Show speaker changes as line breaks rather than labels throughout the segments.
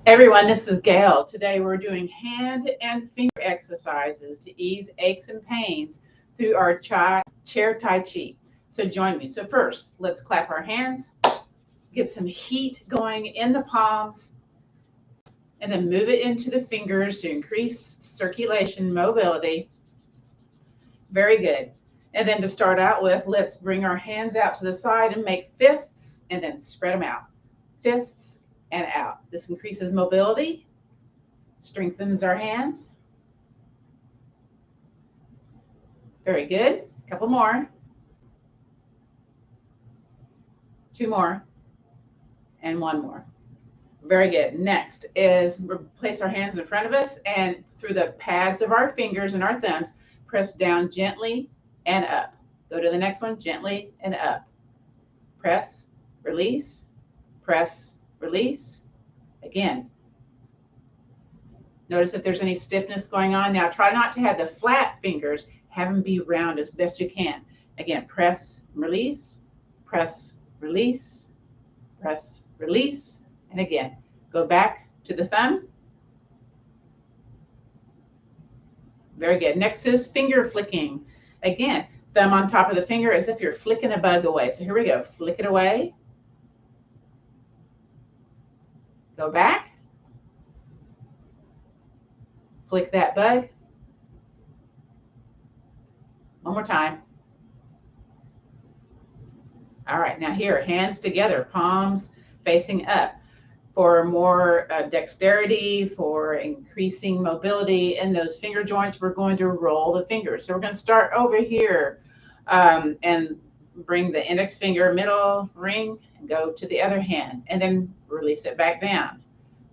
Everyone, this is Gail. Today we're doing hand and finger exercises to ease aches and pains through our chair Tai Chi. So join me. So first, let's clap our hands, get some heat going in the palms, and then move it into the fingers to increase circulation, mobility. Very good. And then to start out with, let's bring our hands out to the side and make fists and then spread them out. Fists and out. This increases mobility, strengthens our hands. Very good. A couple more. Two more. And one more. Very good. Next is place our hands in front of us and through the pads of our fingers and our thumbs, press down gently and up. Go to the next one, gently and up. Press, release, press, release. Again. Notice if there's any stiffness going on. Now try not to have the flat fingers, have them be round as best you can. Again, press, release, press, release, press, release. And again, go back to the thumb. Very good. Next is finger flicking. Again, thumb on top of the finger as if you're flicking a bug away. So here we go. Flick it away. Go back. Flick that bug. One more time. All right, now here, hands together, palms facing up. For more dexterity, for increasing mobility in those finger joints, we're going to roll the fingers. So we're going to start over here and bring the index finger, middle ring, and go to the other hand, and then release it back down.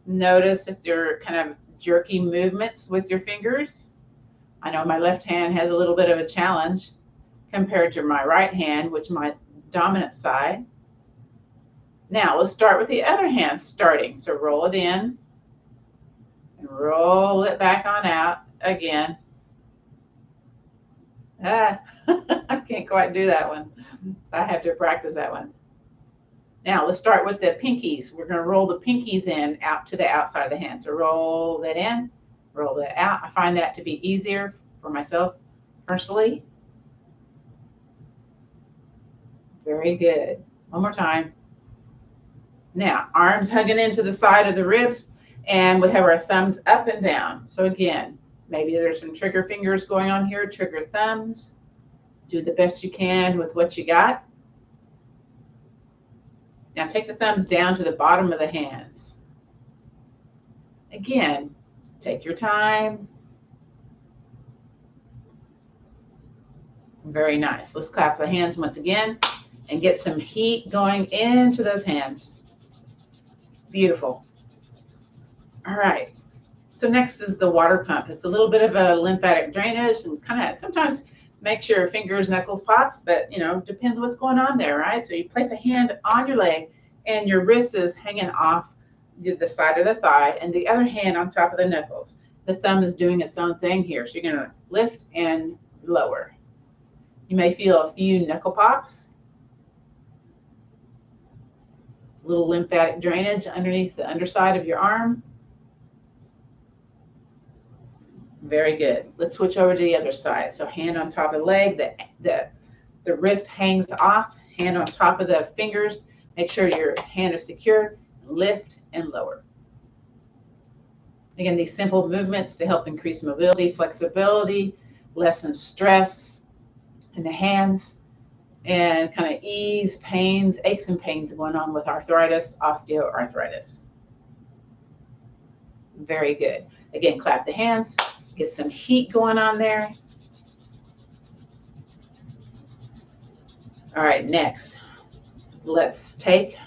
Notice if there are kind of jerky movements with your fingers. I know my left hand has a little bit of a challenge compared to my right hand, which is my dominant side. Now let's start with the other hand starting. So roll it in and roll it back on out again. I can't quite do that one. I have to practice that one. Now let's start with the pinkies. We're going to roll the pinkies in out to the outside of the hand. So roll that in, roll that out. I find that to be easier for myself personally. Very good. One more time. Now, arms hugging into the side of the ribs, and we have our thumbs up and down. So again, maybe there's some trigger fingers going on here, trigger thumbs. Do the best you can with what you got. Now take the thumbs down to the bottom of the hands. Again, take your time. Very nice. Let's clap the hands once again and get some heat going into those hands. Beautiful. All right. So next is the water pump. It's a little bit of a lymphatic drainage and kind of sometimes makes your fingers, knuckles pops, but depends what's going on there, right? So you place a hand on your leg and your wrist is hanging off the side of the thigh and the other hand on top of the knuckles. The thumb is doing its own thing here. So you're going to lift and lower. You may feel a few knuckle pops. Little lymphatic drainage underneath the underside of your arm. Very good. Let's switch over to the other side. So hand on top of the leg, the wrist hangs off, hand on top of the fingers. Make sure your hand is secure. Lift and lower. Again, these simple movements to help increase mobility, flexibility, lessen stress in the hands, and kind of ease pains, aches and pains going on with arthritis, osteoarthritis. Very good. Again, clap the hands, get some heat going on there. All right, next, let's take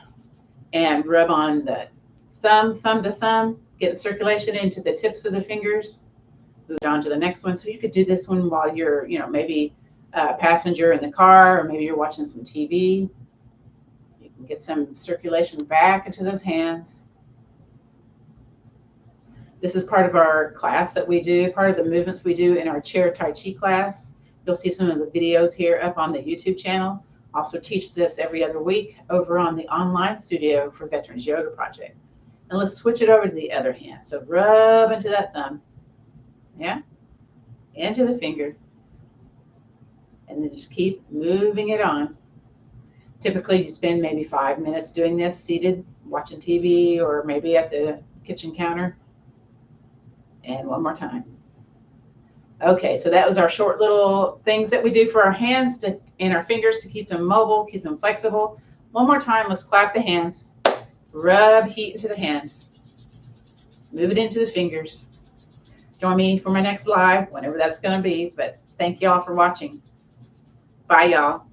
and rub on the thumb to thumb, get circulation into the tips of the fingers. Move on to the next one. So you could do this one while you're, maybe a passenger in the car, or maybe you're watching some TV. You can get some circulation back into those hands. This is part of our class that we do, part of the movements we do in our chair Tai Chi class. You'll see some of the videos here up on the YouTube channel. Also teach this every other week over on the online studio for Veterans Yoga Project. And let's switch it over to the other hand. So rub into that thumb, yeah, into the finger, and then just keep moving it on. Typically, you spend maybe 5 minutes doing this seated, watching TV, or maybe at the kitchen counter. And one more time. Okay, so that was our short little things that we do for our hands and our fingers to keep them mobile, keep them flexible. One more time, let's clap the hands. Rub heat into the hands. Move it into the fingers. Join me for my next live, whenever that's going to be. But thank y'all for watching. Bye, y'all.